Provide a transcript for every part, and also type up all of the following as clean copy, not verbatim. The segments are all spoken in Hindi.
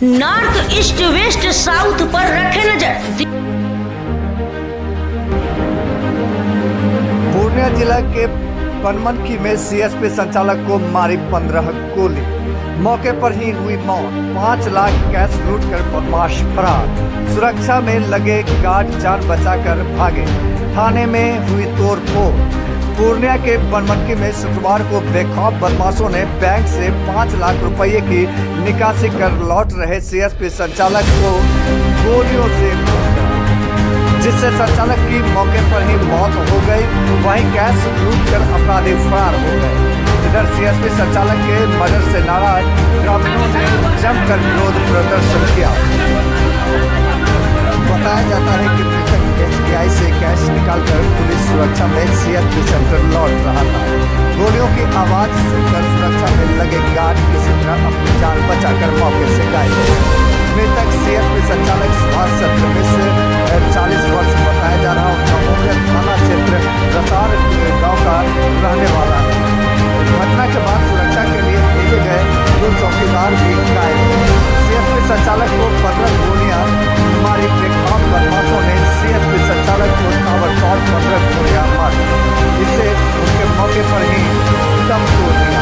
नॉर्थ ईस्ट वेस्ट साउथ पर रखे नजर। पूर्णिया जिला के बनमनखी में सीएसपी संचालक को मारी 15 गोली, मौके पर ही हुई मौत। 5 लाख कैश लूट कर बदमाश फरार, सुरक्षा में लगे गार्ड जान बचाकर भागे। थाने में हुई तोड़फोड़। पूर्णिया के बनमनखी में शुक्रवार को बेखौफ बदमाशों ने बैंक से 5 लाख रुपए की निकासी कर लौट रहे सीएसपी संचालक को गोलियों से मार दिया, जिससे संचालक की मौके पर ही मौत हो गई। वहीं कैश लूट कर अपराधी फरार हो गए। इधर सीएसपी संचालक के मर्डर से नाराज ग्रामीणों ने जमकर विरोध प्रदर्शन किया। बताया जाता है कि मृतक एसबीआई से कैश निकालकर पुलिस सुरक्षा में सीएसपी सेंटर लौट रहा था। गोलियों की आवाज सुनकर सुरक्षा में लगे गार्ड किसी तरह अपनी जान बचाकर मौके से गायब हो गए। मृतक सीएसपी संचालक सुभाष चंद्र मिश्र 40 वर्ष बताया जा रहा। उनका उम्र थाना क्षेत्र रसार गांव का रहने वाला है। घटना के बाद सुरक्षा के लिए भेजे गए 2 चौकीदार भी गायब हुए। सीएसपी संचालक को 15 गोलियां मारी। बेखौफ बदमाशों ने सीएसपी संचालक को ताबड़तोड़ 15 गोलियां मारी, जिससे उनके मौके पर ही दम तोड़ दिया।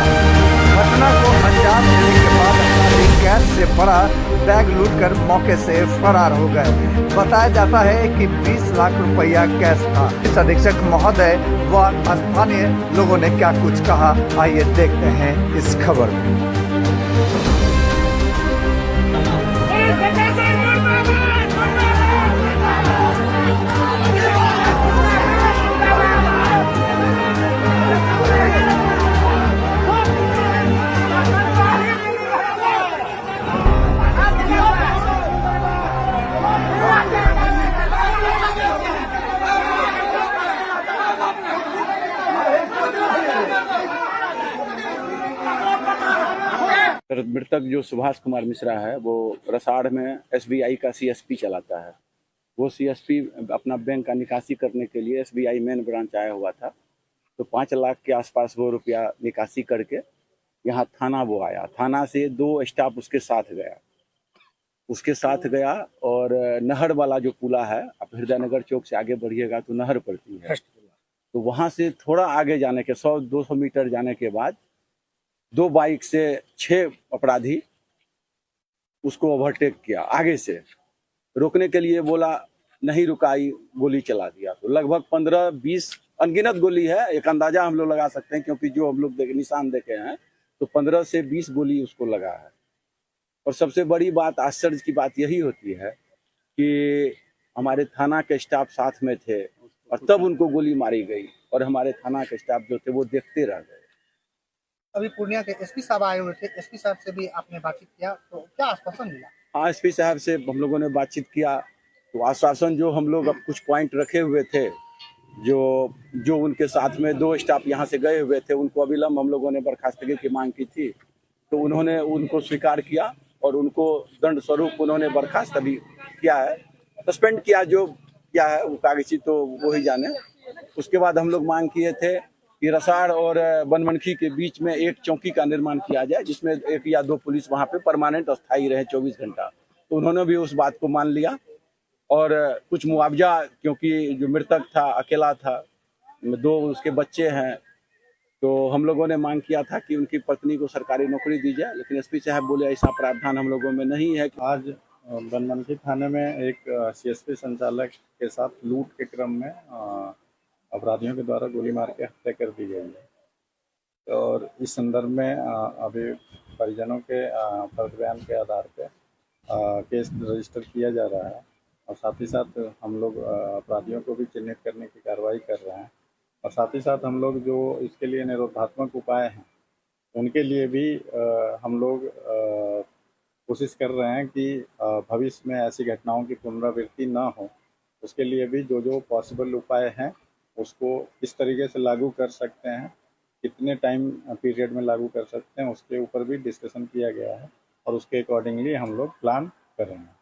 घटना को अंजाम देने के बाद अपराधी कैश से बड़ा बैग लूटकर मौके से फरार हो गए। बताया जाता है कि 20 लाख रुपया कैश था। इस अधीक्षक महोदय व स्थानीय लोगों ने क्या कुछ कहा, आइए देखते हैं इस खबर में। मृतक जो सुभाष कुमार मिश्रा है वो रसाड़ में एसबीआई का सीएसपी चलाता है। वो सीएसपी अपना बैंक का निकासी करने के लिए एसबीआई मेन ब्रांच आया हुआ था, तो 5 लाख के आसपास वो रुपया निकासी करके यहाँ थाना वो आया। थाना से 2 स्टाफ उसके साथ गया और नहर वाला जो पुला है, आप हृदय नगर चौक से आगे बढ़िएगा तो नहर पड़ती है, तो वहाँ से थोड़ा आगे जाने के 100-200 मीटर जाने के बाद 2 बाइक से 6 अपराधी उसको ओवरटेक किया। आगे से रोकने के लिए बोला, नहीं रुकाई, गोली चला दिया। तो लगभग 15-20 अनगिनत गोली है, एक अंदाजा हम लोग लगा सकते हैं, क्योंकि जो हम लोग निशान देखे हैं तो 15 से 20 गोली उसको लगा है। और सबसे बड़ी बात, आश्चर्य की बात यही होती है कि हमारे थाना के स्टाफ साथ में थे और तब उनको गोली मारी गई और हमारे थाना के स्टाफ जो थे वो देखते रह गए। अभी पूर्णिया के एसपी साहब आए हुए थे, एसपी साहब से भी आपने बातचीत किया, तो क्या आश्वासन मिला? हाँ, एसपी साहब से हम लोगों ने बातचीत किया, तो आश्वासन जो हम लोग अब कुछ पॉइंट रखे हुए थे, जो उनके साथ में 2 स्टाफ यहाँ से गए हुए थे, उनको अविलंब हम लोगों ने बर्खास्तगी की मांग की थी, तो उन्होंने उनको स्वीकार किया और उनको दंड स्वरूप उन्होंने बर्खास्त अभी किया है, सस्पेंड किया। जो क्या है वो कागजी तो वो ही जाने। उसके बाद हम लोग मांग किए थे कि रसाड़ और बनमनखी के बीच में एक चौकी का निर्माण किया जाए, जिसमें 1 या 2 पुलिस वहाँ पे परमानेंट स्थायी रहे 24 घंटा। तो उन्होंने भी उस बात को मान लिया और कुछ मुआवजा, क्योंकि जो मृतक था अकेला था, 2 उसके बच्चे हैं, तो हम लोगों ने मांग किया था कि उनकी पत्नी को सरकारी नौकरी दी जाए, लेकिन एसपी साहब बोले ऐसा प्रावधान हम लोगों में नहीं है। आज बनमनखी थाने में एक सीएसपी संचालक के साथ लूट के क्रम में अपराधियों के द्वारा गोली मार के हत्या कर दी गई है, और इस संदर्भ में अभी परिजनों के फर्द बयान के आधार पर केस रजिस्टर किया जा रहा है, और साथ ही साथ हम लोग अपराधियों को भी चिन्हित करने की कार्रवाई कर रहे हैं, और साथ ही साथ हम लोग जो इसके लिए निरोधात्मक उपाय हैं उनके लिए भी हम लोग कोशिश कर रहे हैं कि भविष्य में ऐसी घटनाओं की पुनरावृत्ति ना हो। उसके लिए भी जो पॉसिबल उपाय हैं उसको किस तरीके से लागू कर सकते हैं, कितने टाइम पीरियड में लागू कर सकते हैं, उसके ऊपर भी डिस्कशन किया गया है, और उसके अकॉर्डिंगली हम लोग प्लान कर रहे हैं।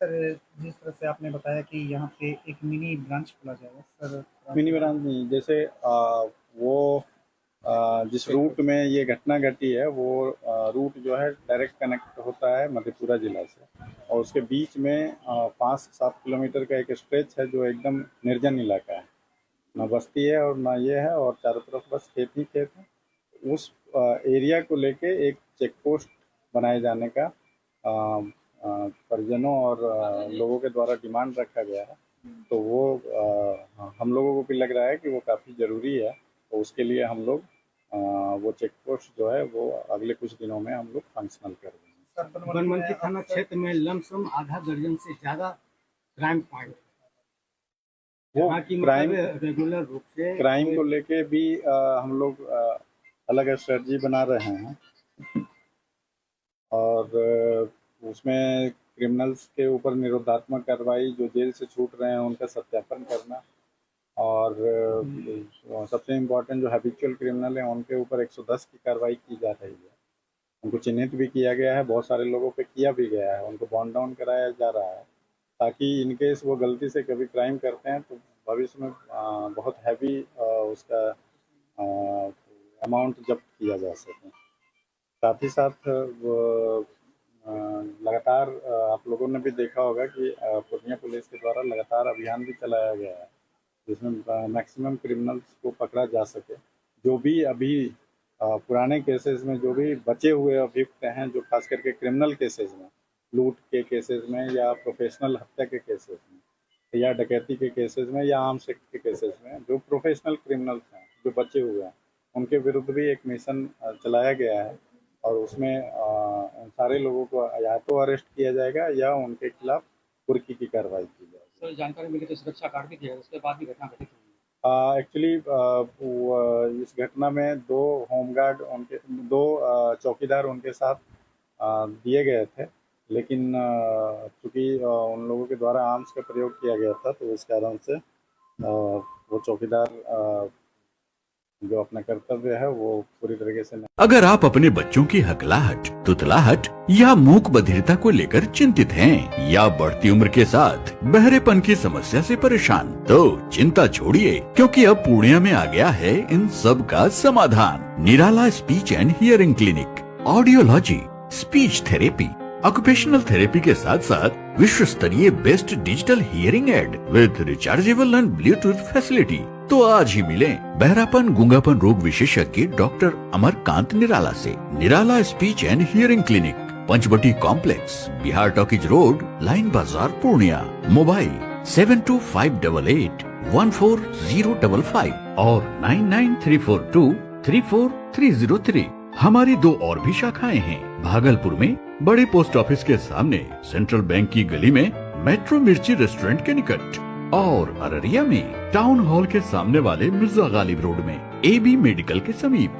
सर, जिस तरह से आपने बताया कि यहाँ पे एक मिनी ब्रांच खोला जाएगा, सर मिनी ब्रांच नहीं, जैसे वो जिस रूट में ये घटना घटी है वो रूट जो है डायरेक्ट कनेक्ट होता है मधेपुरा जिला से, और उसके बीच में 5 से 7 किलोमीटर का एक स्ट्रेच है जो एकदम निर्जन इलाका है, ना बस्ती है और ना ये है, और चारों तरफ बस खेत ही खेत है। उस एरिया को लेके एक चेक पोस्ट बनाए जाने का परिजनों और लोगों के द्वारा डिमांड रखा गया है। तो वो हम लोगों को भी लग रहा है कि वो काफ़ी ज़रूरी है, तो उसके लिए हम लोग वो चेक पोस्ट जो है वो अगले कुछ दिनों में हम लोग फंक्शनल कर देंगे। बनमनखी थाना क्षेत्र में लमसम आधा दर्जन से ज़्यादा क्राइम पॉइंट, वो क्राइम रेगुलर रूप से क्राइम को लेके भी हम लोग अलग स्ट्रेटजी बना रहे हैं, और उसमें क्रिमिनल्स के ऊपर निरोधात्मक कार्रवाई, जो जेल से छूट रहे हैं उनका सत्यापन करना, और सबसे इम्पोर्टेंट जो हैबिचुअल क्रिमिनल हैं उनके ऊपर 110 की कार्रवाई की जा रही है। उनको चिन्हित भी किया गया है, बहुत सारे लोगों पे किया भी गया है, उनको बॉन्ड डाउन कराया जा रहा है, ताकि इनकेस वो गलती से कभी क्राइम करते हैं तो भविष्य में बहुत हैवी उसका अमाउंट जब्त किया जा सके। साथ ही साथ लगातार आप लोगों ने भी देखा होगा कि पूर्णिया पुलिस के द्वारा लगातार अभियान भी चलाया गया है, जिसमें मैक्सिमम क्रिमिनल्स को पकड़ा जा सके। जो भी अभी पुराने केसेस में जो भी बचे हुए अभियुक्त हैं, जो खास करके क्रिमिनल केसेस में, लूट के केसेस में या प्रोफेशनल हत्या के केसेस में या डकैती के केसेस में या आर्म्स एक्ट के केसेस में, जो प्रोफेशनल क्रिमिनल्स हैं जो बचे हुए हैं, उनके विरुद्ध भी एक मिशन चलाया गया है, और उसमें सारे लोगों को या तो अरेस्ट किया जाएगा या उनके खिलाफ कुर्की की कार्रवाई की जाएगी। सर, जानकारी मिली तो सुरक्षा कार्ड भी दिया, उसके बाद भी घटना घटित हुई। एक्चुअली इस घटना में 2 होमगार्ड उनके 2 चौकीदार उनके साथ दिए गए थे, लेकिन चूँकि उन लोगों के द्वारा आर्म्स का प्रयोग किया गया था, तो इस कारण से वो चौकीदार जो अपना कर्तव्य है वो पूरी तरीके से नहीं। अगर आप अपने बच्चों की हकलाहट, तुतलाहट या मूक बधिरता को लेकर चिंतित हैं, या बढ़ती उम्र के साथ बहरेपन की समस्या से परेशान, तो चिंता छोड़िए, क्योंकि अब पूर्णिया में आ गया है इन सब का समाधान। Nirala speech and hearing clinic, audiology, speech therapy, occupational therapy के साथ साथ विश्व स्तरीय best digital hearing aid with rechargeable and Bluetooth facility. तो आज ही मिलें बहरापन गूंगापन रोग विशेषज्ञ डॉक्टर अमरकांत निराला से। Nirala speech and hearing clinic, Panchvati complex, Bihar talkies road, line Bazar, Purnia. Mobile 7258814055 और 9934234303। हमारी 2 और भी शाखाएं हैं, भागलपुर में बड़े पोस्ट ऑफिस के सामने, सेंट्रल बैंक की गली में, मेट्रो मिर्ची रेस्टोरेंट के निकट, और अररिया में टाउन हॉल के सामने वाले मिर्जा गालिब रोड में, AB मेडिकल के समीप।